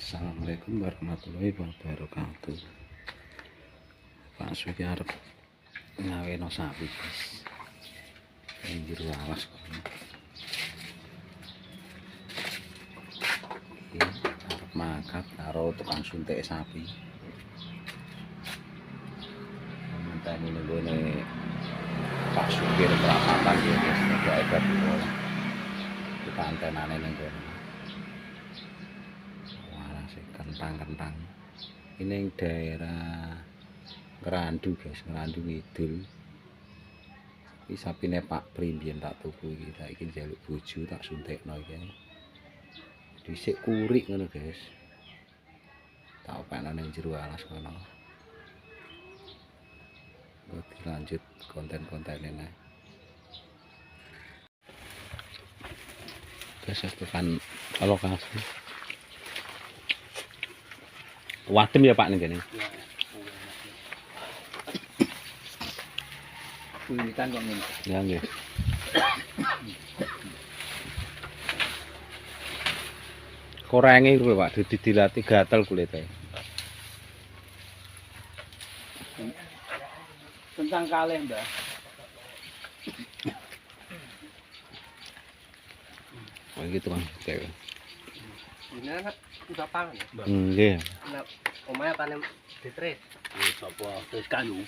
Assalamualaikum warahmatullahi wabarakatuh. Pak Suki arep ngaweno sapi, guys. Ning jero alas kok. Iki arep makat karo tukang suntik sapi. Menteni nenggone Pak Suki perapatan ya, guys. Nek hebat itu. Kita antenane nenggone. Kentang-kentang ini daerah Ngerandu, guys, Ngerandu Ngidul. Iki sapine Pak Pri mbiyen tak tuku iki, saiki njaluk bojo tak suntikno iki. Dhisik kurik ngono, guys. Tak opekno ning jero alas kono. Lanjut konten-kontene nih. Guys, itu kan lokasi. Wadem ya Pak ning kene. Kulitan kok ngene. Ya nggih. Korenge kuwi Pak, dilatih gatel kulite. Tentang kalih, Mbah. Oh gitu Bang. Oke. Ini anak udah pangan ya, Mbah. Nggih. Nah, omahe panen ditres. Wis apa wis kayu.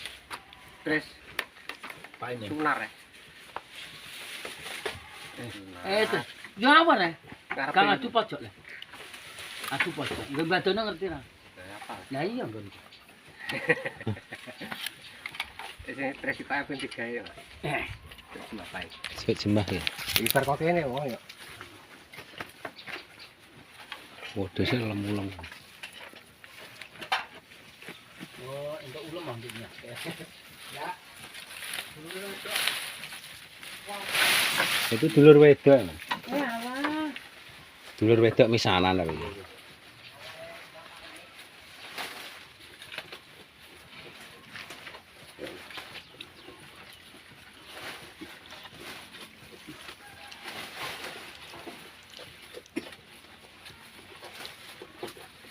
Tres Paine. sunar ya. Itu. Yo apa nih? Karepe Kang adu pojok lah. Adu pojok. Nggak badone ngerti lah. apa? Lah iya nggon. Sing tres iki ben digawe ya. Terus ngapain? Sik jembah ya. Ibar kok kene wong ya. Wedhuse lemu-lemu. Oh, entuk ulem manggilnya. Ya. Itu dulur wedok. Ya Allah. Dulur wedok misanan lho iki.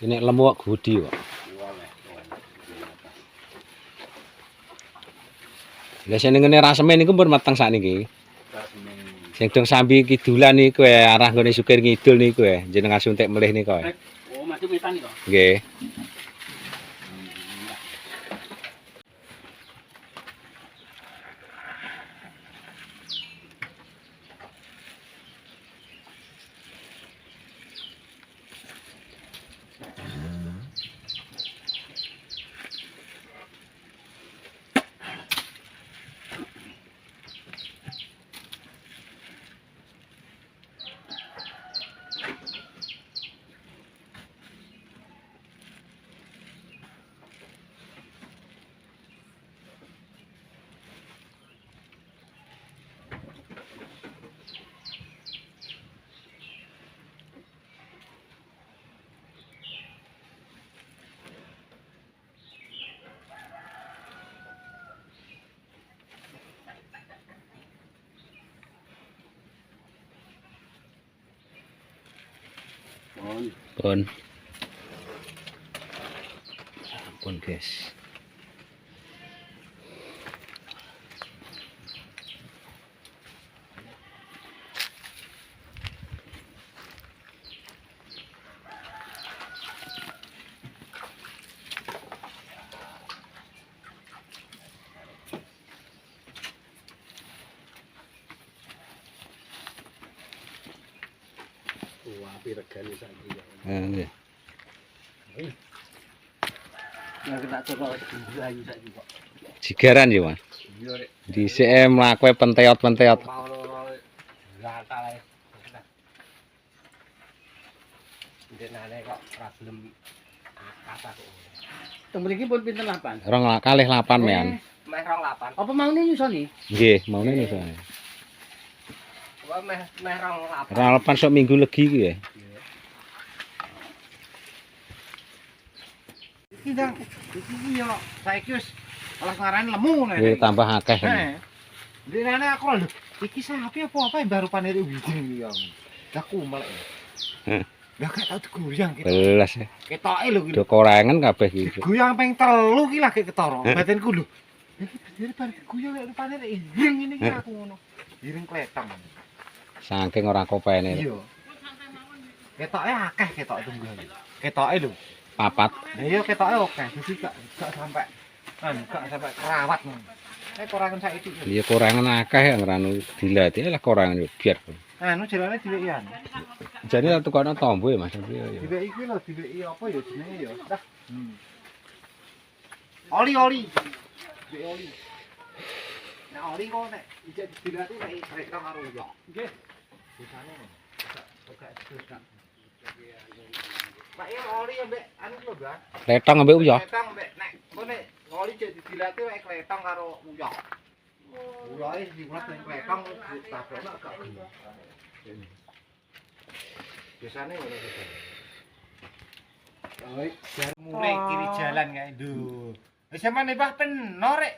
Ini lemu kok gudi kok. Lah sing ngene raseme niku pun mateng sakniki. Sing dong sambi kidulan niku arah nggone Sukir Ngidul niku jenengan suntik melih niku. Oh, masih witan kok. Nggih. Pun. Pun guys. Wah, api regane saiki ya. Nggih. Ya kita coba ayu saiki kok. Jigaran ya, Mas. Iya rek. Dhisik mlaku penteot-penteot. Mau gatal ae. Denane kok ora gelem kata kok. Teng mriki pun pinten lapan? Rong kalih 8 mean. Meh 28. Apa maune nyusoni? Nggih, maune niku. Apa meh 28. Ora lepan sok minggu legi iki ya. Iki dang, iki yo saiki wis olah ngarani lemu nek. Nggih tambah akeh. Dinane aku lho, iki sapi apa-apa yang baru paneri wijing iki ya. Lah kumal. Lah gak tau diguyang gitu. Belas ya. Ketoke lho iki. Do korengan kabeh iki. Diguyang ping 3 ki lagi ketara. Batinku lho. Iki bener bar diguyang lek rupane iring ngene iki aku ngono. Iring kletong. Saking ora kopene. Iya. Ketoke akeh ketok tunggal. Ketoke lho. Papat. Lah iya ketoke akeh. Dadi gak sampai gak sampai kerawat ngono. Nek korangan saiki. Iya korengan akeh ngranu dilatih lah korengan yo biar. Anu jelane dileki an. Jane tak tukokno tombo ya Mas. Iya. Dileki kuwi lho dileki apa ya jenenge ya. Dah. Oli. Dileki oli. Nah oli kok nek ijek dilati nek rekam karo yo. Nggih. Bisane kok. Oke, sudah. Pak ya oli ambek anu lho, Bang. Letong ambek uyah. Kletong mbek nek kene oli jek dilati wae kletong karo uyah. Uyahe dibuat ning kletong ditabrakno gak gelem. Biasane ngono iki. Oh, mulai kiri jalan kae nduk. Wis sampean Pak peno rek.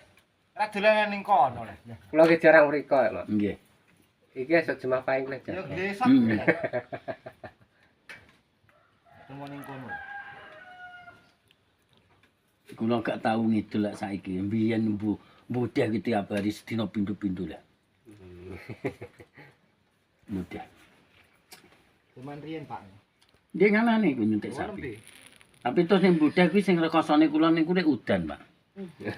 Ra dolanan ning kono lho. Kula ki jarang mriko ya, Mak. Nggih. Iki esuk jemaah paing lek. Ya besok. Temu ning kono. Kula gak tau ngidul lek saiki. Mbiyen mudeh ki tiap hari sedina pindu-pindu lah. Mudeh. Cuman riyen, Pak. Nggih nganane ku nyuntik sapi. Tapi terus sing mudeh kuwi sing rekosane kula niku lek udan, Pak.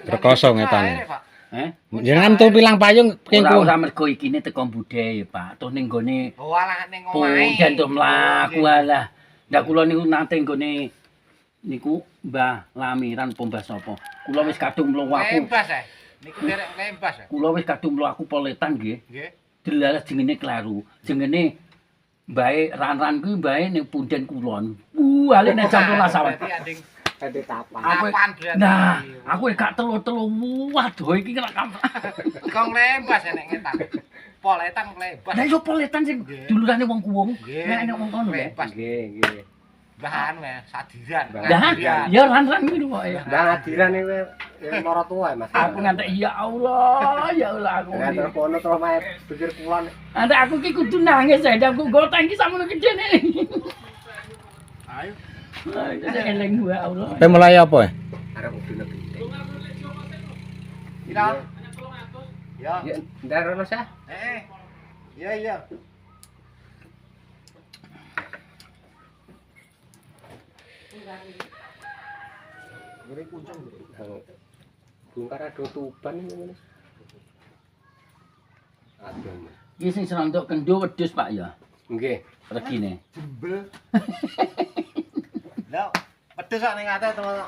Rekoso ngetane. Eh? Jangan tuh pilang payung Ora mergo ikine teko budhe, Pak. Terus ning gone Oh alah ning omahe. Punden tuh mlaku alah. Lah kula niku nate nggone niku Mbah Lamiran apa Mbah sapa. Kula wis kadung mlaku. Lembas ae. Niku derek lembas ae. Kula wis kadung mlaku poletan nggih. Nggih. Delalah jenenge kleru. Jenenge mbae ran-ran kuwi mbae ning punden kulon. Ale nek jam 12 awan. Berarti anding Ade tapan. kapan berarti. Nah, aku gak telu-telu waduh iki kena kampak. Kong lembas ae nek ngetan. Poletan lembas. Lah yo poletan sing dulurane wong kuwung. Nek nek wong kono ya. Lembas. Nggih. Bahan ya, sadiran. Lah, ya ran-ran kuwi lho pokoke. Bang adiran iki mara tuwa Mas. Aku ngantek ya Allah aku. Nek terus kono terus mae pikir kulon. Nanti aku ki kudu nangis ya, aku goteng ki samono gedene. Ayo. Eleng gua Allah. Pe mulai apa ya? Arep kudu gede. Kira. Ya. Ya ndar ono sah. Iya. Gede kuncung gede. Bungkar ado tuban ngono. Aduh. Ki sing serondok kendo wedhus Pak ya. Nggih. Regine. Jembel. Lah, pedes sak ning ate terus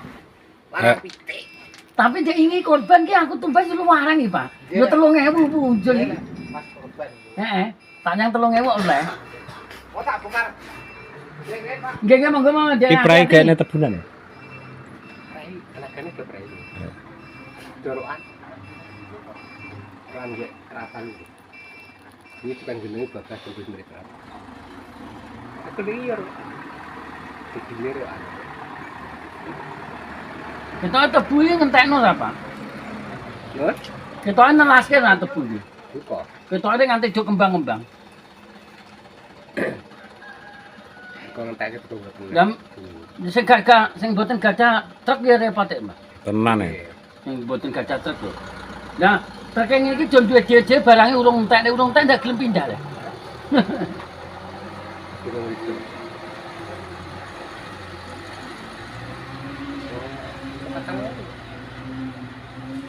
larang pitik. Tapi dia ini korban ki aku tumbas lu warang iki Pak. Yo 3000 punjul iki. Mas korban. Heeh. Tanyang 3000 oleh. Oh tak bongkar. Nggih, Pak. Nggih monggo monggo. Kiprai kayaknya tebunan. Prai, anakane ke prai. Dorokan. Kan nggih kerapan. Ini bukan jenenge bagas untuk mereka. Aku liar. Digilir ya. Kita tebu iki ngentekno ta Pak? Yo, Kita nelaske ra tebu iki. buka. Kita nganti juk kembang-kembang. Kau ngentek betul-betul. Lah sing gak sing mboten gadah truk ya repot Mbak. Tenan ya. Sing mboten gadah truk lho. Nah, truk iki jon duwe dhewe barange urung entek ndak gelem pindah lah.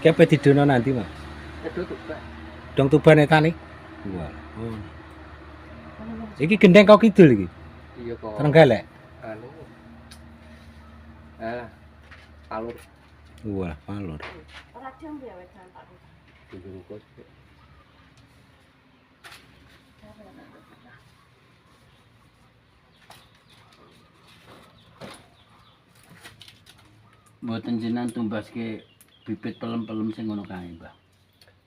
Ki apa didono nanti, Mas? Aduh tuh, Pak. Dong tuban etane. Wah. Iki gendeng kau kidul iki. Iya kok. Trenggalek. Anu. Palur Wah, palur. dibungkus. Mboten jenengan tumbaske bibit pelem-pelem sing ngono kae, Mbah.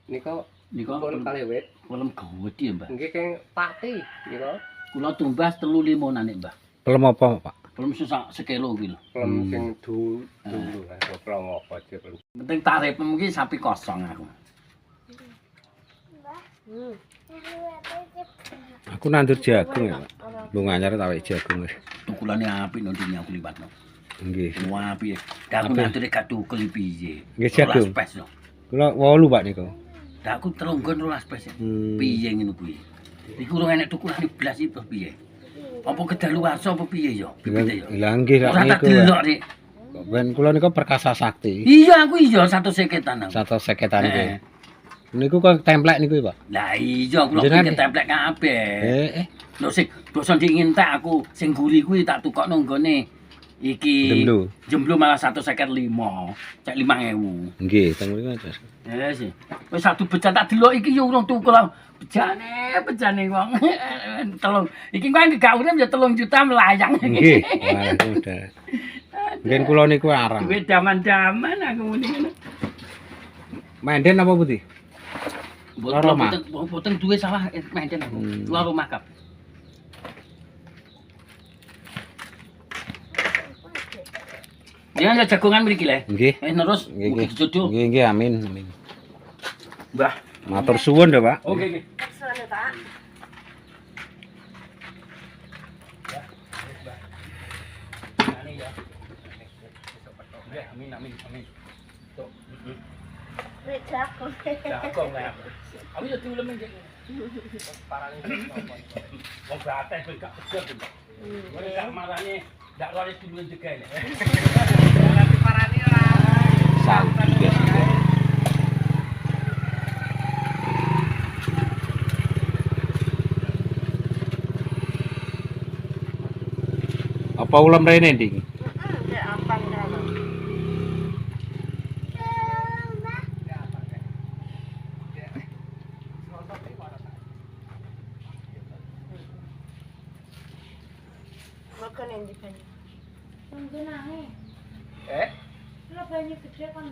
Nika Nika pun kalewet. pelem gawedi ya, Mbah. Nggih keng pati nika. Kula tumbas 3-5 nanik, Mbah. Pelem apa, Pak? Pelem susah sekilo kuwi lho. Pelem sing dulu pelem apa aja pelem. Penting tarif iki sapi kosong aku. Aku nandur jagung ya, Pak. Mbok anyar tak wek jagung wis. Tukulane apik nanti aku liwatno. Nggih. Wah apik. Dak aku Apik. nanture gak tukel piye. Nggih, jagung. 12 pes lho. Kula 8 Pak niku. Dak aku telunggon 12 pes. Hmm. Piye ngono kuwi. Iku urung enek tukulane blas iki piye. Apa kedaluwarsa apa piye yo? Bibite yo. Lah nggih lak Ora tak niku. Pak. delok Dik. Ben kula niku perkasa sakti. Iya aku iya 150-an aku. 150-an nggih. Eh. Niku kok templek niku, Pak. Lah iya kula Jenengan- pikir templek kabeh. Eh. Lho sing bosan dientek aku sing guri kuwi tak tukokno nggone iki. Jemblu. Jemblu malah 155. Cek 5.000. Nggih, teng mriku Mas. Ya sih. Wis satu bejan tak delok iki yo urung tuku lah. Bejane wong. Telung. Iki kok gak urip ya 3 juta melayang. Nggih. Wah, udah. Mungkin kula niku arang. Duit zaman-zaman aku muni ngono. Menden apa putih? Loro omah. Boten duwe sawah menten aku. Loro omah kap. Dia jagongan mriki le. Nggih. Terus Nggih, mugi nggih. dijodoh. Nggih, nggih, amin, amin. Mbah. Matur suwun lho, Pak. Oke, oke. Soalnya Pak. Amin, amin, amin. Tuh. Wis jagung. Jagung lah. Aku yo diulem iki. Parane wong bates kowe gak kejer. Kowe gak marane ndak lari dulu jegal. Tapi parane ora. Santai, guys. Apa ulam rene, Ding? Ya apa ngono. Makan yang di sini. Tunggu nangi. Eh? Lo banyak gede kan?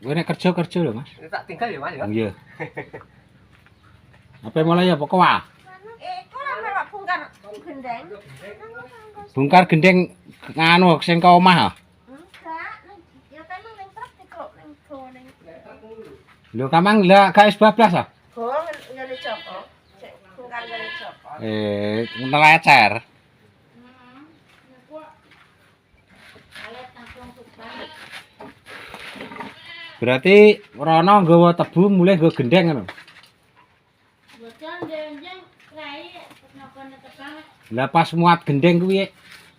Gue nek kerja lho, Mas. Ini tak tinggal ya Mas ya. Iya. Apa mulai ya pokok wah. Kok ora bongkar gendeng? Bongkar gendeng nganu sing ka omah. Enggak, ya kan ning truk kok ning ning. Lho kamang lah gak bablas ah. Go ngene Joko. Cek bongkar ngene Joko. Nelecer. Alet langsung tukang. Berarti Rono nggawa tebu mulai nggawa gendeng ngono. Bocor jenjang rai kenapa netekan? Lah pas muat gendeng kuwi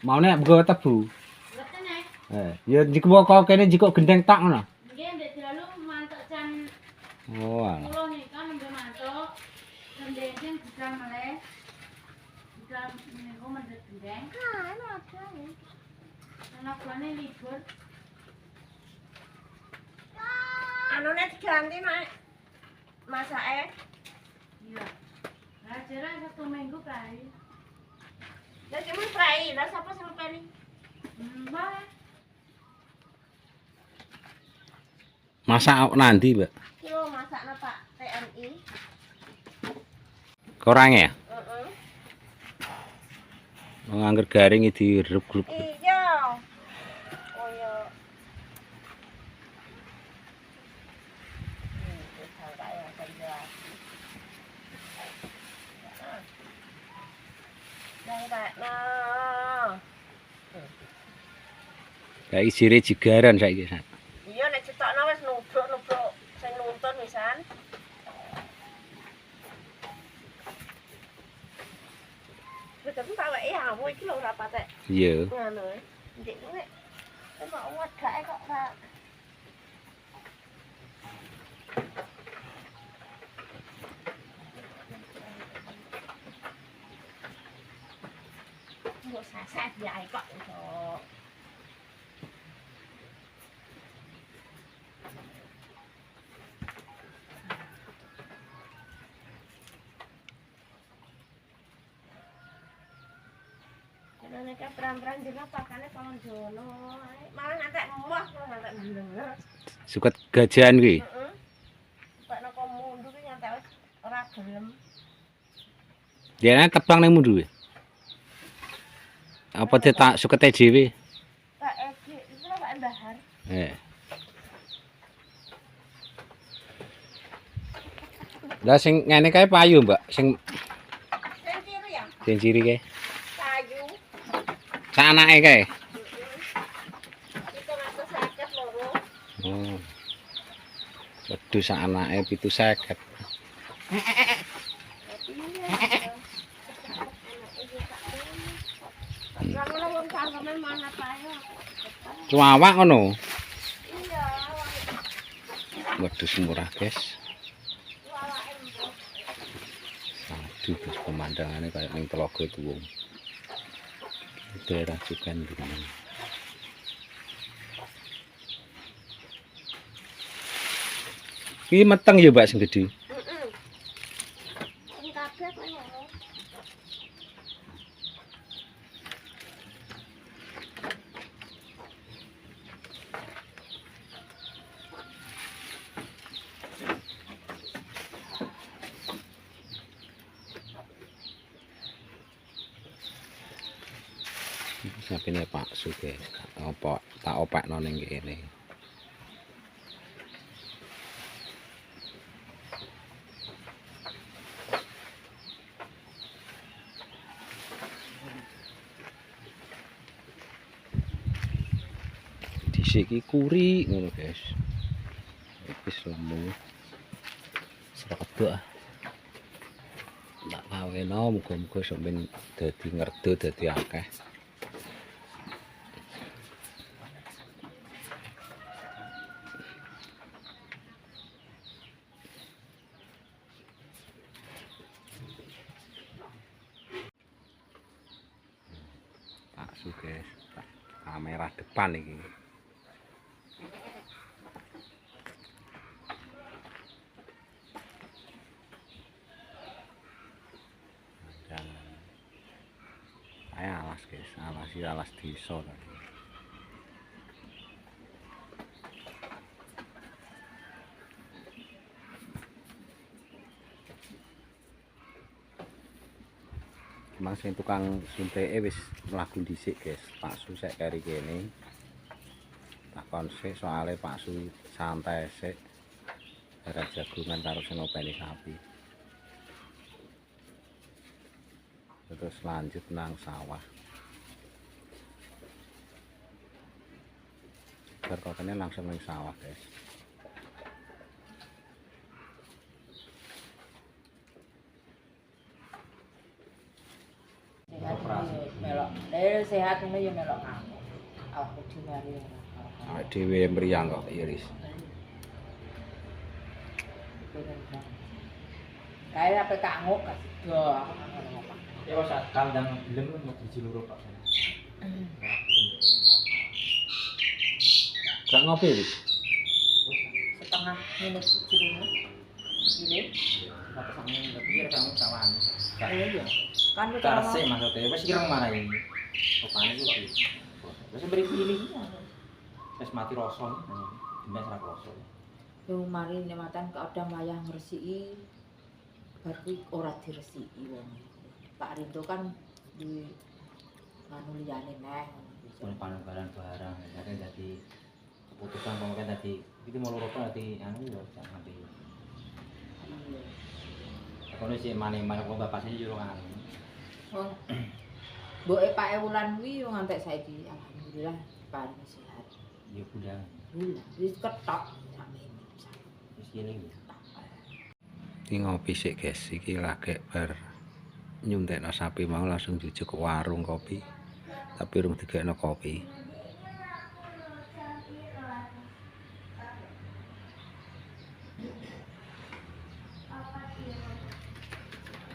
maune nggawa tebu. Boten eh. Ya jiko kok kene jiko gendeng tok ngono. Nggih ndek dalu mantuk can Oh alah. kula nika nembe mantuk. Gendeng bisa meleh. Bisa niku mendhet gendeng. Ah, ini ada nih. Anak buane libur. Anune diganti nek masake. Iya. Lah jare 1 minggu kae. Lah cuma fry, lah sapa sing ngepeni? Mbah. Masak nanti, Mbak. Kilo masakna Pak TNI. Korange ya. Heeh. Ngangger garing iki dirup-rup. Iya. Oh iya. Kayak isire jigaran saiki. Iya nek cetokno wis nubruk-nubruk sing nuntun wisan. Tapi tak wae awu iki lho ora patek Iya. ngono. Ndik nek kok wedake kok ora. Mbok sasat ya kok iso. Nek peran-peran juga pakane pohon jono. Malah ngantek emas malah ngantek bener. Suket gajahan kuwi. Heeh. Pak nek mundur ki ngantek wis ora gelem. Dia tebang ning mundu. Apa dia tak sukete dhewe? Pak Egi itu lho Pak Bahar. Lah sing ngene kae payu, Mbak. Sing Sendiri ya, sing ciri kae. kayu. Sak anake kae. Itu ngatus sakit loro. Oh. Wedhus sak anake 750. Kalau wong sanggemen mana payo? Cuawak ngono. Iya, Wedhus murah, guys. awake mbok. Aduh, guys, pemandangannya kayak ning Telaga Tuwung. Daerah Cukan Gunung. Iki meteng ya, Mbak, sing gedhe. Sing kabeh kok ngono. Sapine Pak Su, guys. Apa tak opekno ning kene. Dhisik iki kuri ngono, guys. Wis lemu. Sregep ah. Tak kaweno muga-muga sampeyan dadi ngerdo dadi akeh. Pak Su, guys. Kamera depan iki. Saya alas, guys. Alas desa tadi. Mas sing tukang sunteke wis mlaku dhisik, guys. Pak Su sek kari kene. Takon sik soalé Pak Su santai sik. Ora jagungan karo sing ngopeni sapi. Terus lanjut nang sawah. Berkotane langsung nang sawah, guys. Melok, sehat ngono ya melok ngamuk. Awak kudu mari. Awake dhewe mriyang kok iris. Kae apa kanguk ka sido aku ngono. Ya wis kandang belem mau biji loro Pak. Gak ngopi, Ris. Setengah menit cirine. Ini Apa sampe pikir kamu sawan. iya. Kan kita Karse maksudnya wis ireng marai. Opane ku iki. Wis beri pilih. Wis mati rasa. Demes ra rasa. yo mari nematan keadaan wayah ngresiki bar kuwi ora diresiki wong. Pak Rindo kan di anu liyane neh. Soal panugaran barang, jadi dadi keputusan pemilihan dadi iki mau loro dadi anu yo jangan di. Iya. Kono sih mane-mane kok bapaknya jero anu. Wong mboke Pak Ewulan kuwi yo ngantek saiki alhamdulillah paling sehat. Ya bulan. Bulan wis ketok sampe Wis kene iki. Iki ngopi sik, guys. Iki lagi bar nyuntekno sapi mau langsung jujuk ke warung kopi. Tapi urung digekno kopi.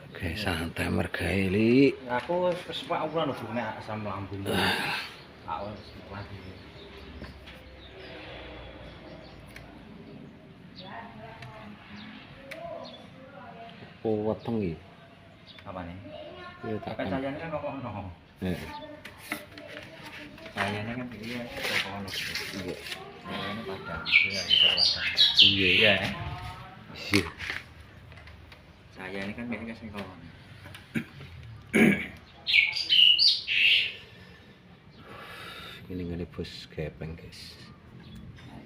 Oke, santai mergae, Li. Aku wis pak ukuran lho nek asam lambung. Aku wis lagi. Weteng iki. Apa nih? Ya tak Kan sayane kan kok ono. Heeh. Sayane kan iya kok ono. Iya. Sayane padang. Iya, itu padang. Iya. Iya. Iya. Sayane kan biasanya sing kono. Ini ngene bos gepeng, guys.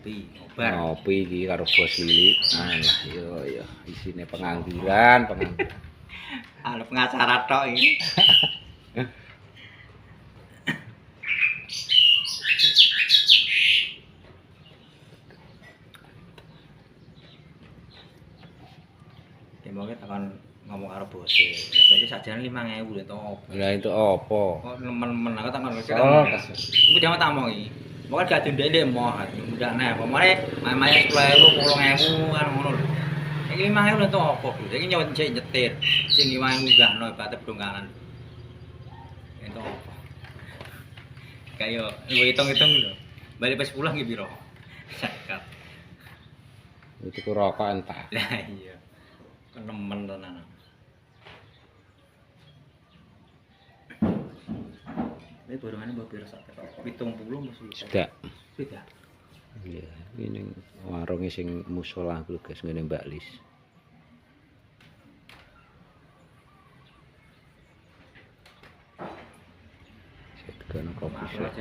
Ngopi iki karo bos Lili. Alah yo isine pengangguran. Ada pengacara tok iki. Demongke tekan ngomong karo bos. Saiki sajane 5.000 lho to. Lah itu apa? Kok nemen-nemen aku tekan wis Oh, Iku jangan tak omong iki. Pokoke gak dendek ndek moh. Ndak neh, pemane main 10.000, 10.000 kan ngono lho. Iki 5.000 lho to apa, Bro? Iki nyawet nyetir. Sing 5.000 munggahno ibate bedongkanan. Ento apa? Kayak hitung-hitung lho. Balik pas pulang iki piro? Sakat. itu ku rokok entah. Lah iya. Nemen tenan. Ini borongane mbok piro sak tek? 70 mesti. Sudah. Beda. Iya, ini warungnya sing musola kuwi guys ngene Mbak Lis. Setekan kopi shop.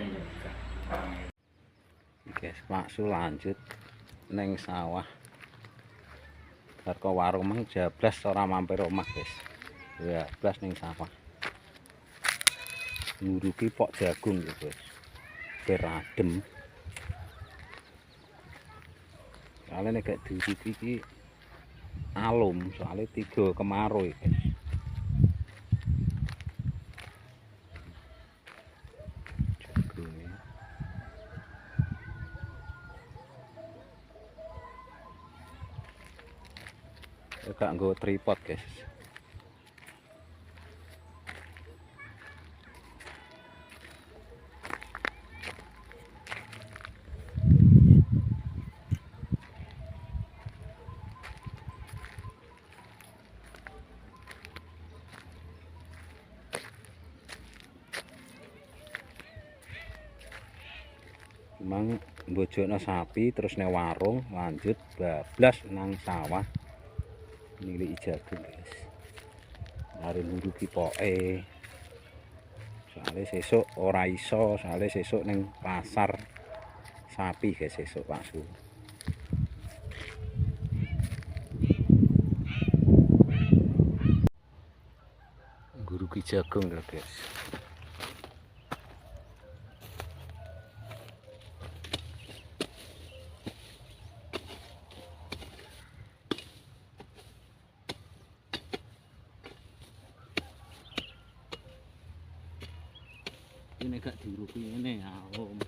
Guys, maksu lanjut neng sawah. Harga warung mang jablas ora mampir omah, guys. Ya, blas ning sawah. Nguruki pok jagung lho, guys. Beradem. Soalnya nek gak diuruki iki alum, soalnya 3 kemarau ya, guys. Jagungnya. Gak nggo tripod, guys. Emang mbojokno sapi terus ning warung lanjut bablas nang sawah nilai jagung, guys. Mari nguruki poke. Soale sesuk ora iso, soale sesuk ning pasar sapi, guys, sesuk Pak Su. Nguruki jagung lho, guys. Ini gak diuruki ngene ya, Om.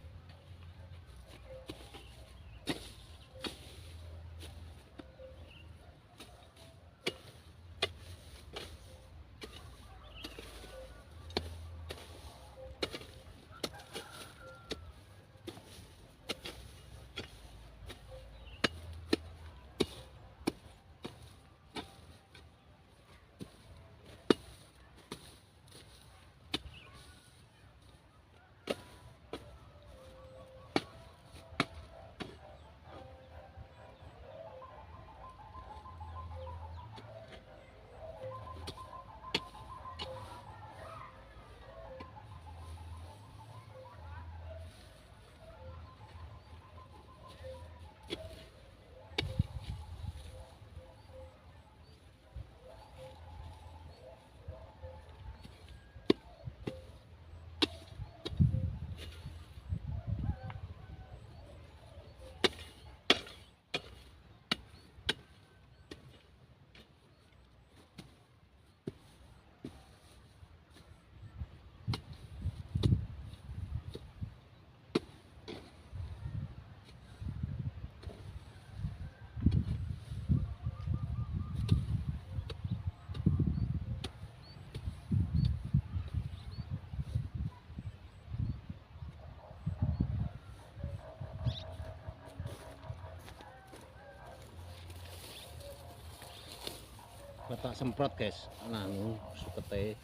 Tak semprot, guys, nang sukete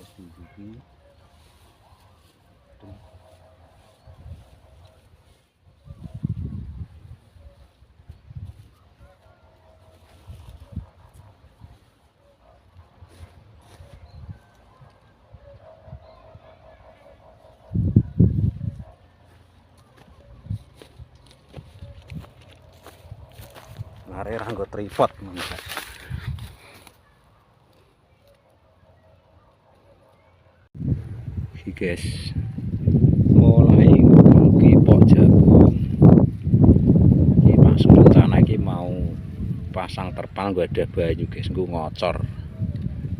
wis diuruki. kasare ra nggo tripod ngono guys. Iki guys. Mulai kipok jagung. Iki pas rencana iki mau pasang terpal nggo ada banyu guys, nggo ngocor.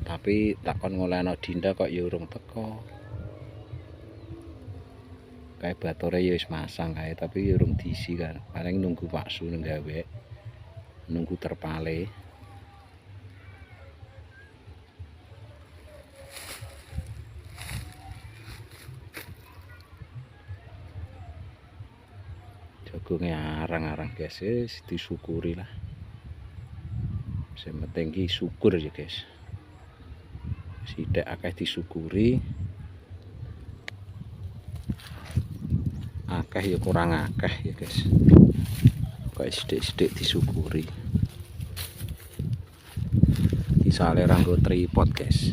Tapi takon ngolehno Dinda kok ya urung teko. Kayak batore ya wis masang kae tapi ya urung diisi kan. Paling nunggu Pak Su nggawe. Nunggu terpale. Jagungnya arang-arang guys, disyukuri lah. Sing penting ki syukur ya guys. Sithik akeh disyukuri. Akeh ya kurang akeh ya guys. Kok sithik-sithik disyukuri. Disale ra nggo tripod guys.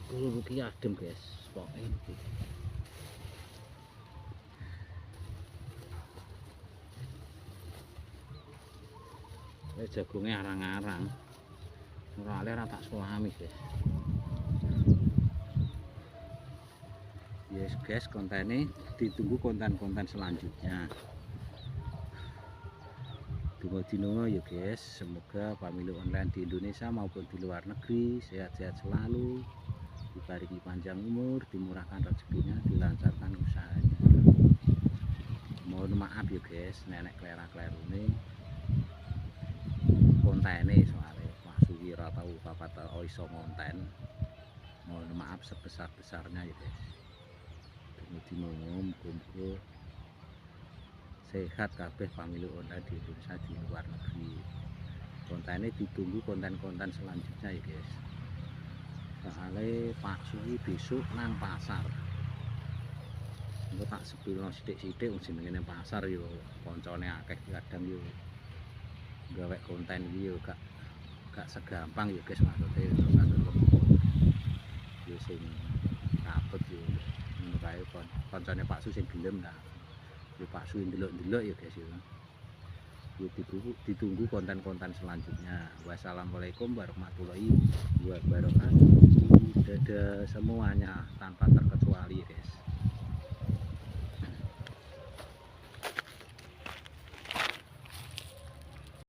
Kulo iki adem guys, pokoke iki. Jagungnya arang-arang. Ora ale ra tak sulami guys. Yes guys, kontennya ditunggu konten-konten selanjutnya. Tunggu dino ya guys, semoga pemilu online di Indonesia maupun di luar negeri sehat-sehat selalu, dibaringi panjang umur, dimurahkan rezekinya, dilancarkan usahanya. Mohon maaf ya guys, nenek kelera-klerune kontene soalnya Mas Suwi ora tau papat iso konten. Mohon maaf sebesar-besarnya ya guys. Dino muga-muga sehat kabeh pemilu online di Indonesia di luar negeri. Kontennya ditunggu konten-konten selanjutnya ya guys. Soalnya Pak Suwi besok nang pasar. Engko tak sepilno sithik-sithik wong jenenge pasar yo koncone akeh kadang yo gawe konten iki yo gak segampang ya guys maksude yo sing dapet yo ngono kae koncone Pak Su sing gelem ta. Yo Pak Su ndelok-ndelok ya guys yo. Yo ditunggu konten-konten selanjutnya. Wassalamualaikum warahmatullahi wabarakatuh. Dadah semuanya tanpa terkecuali guys.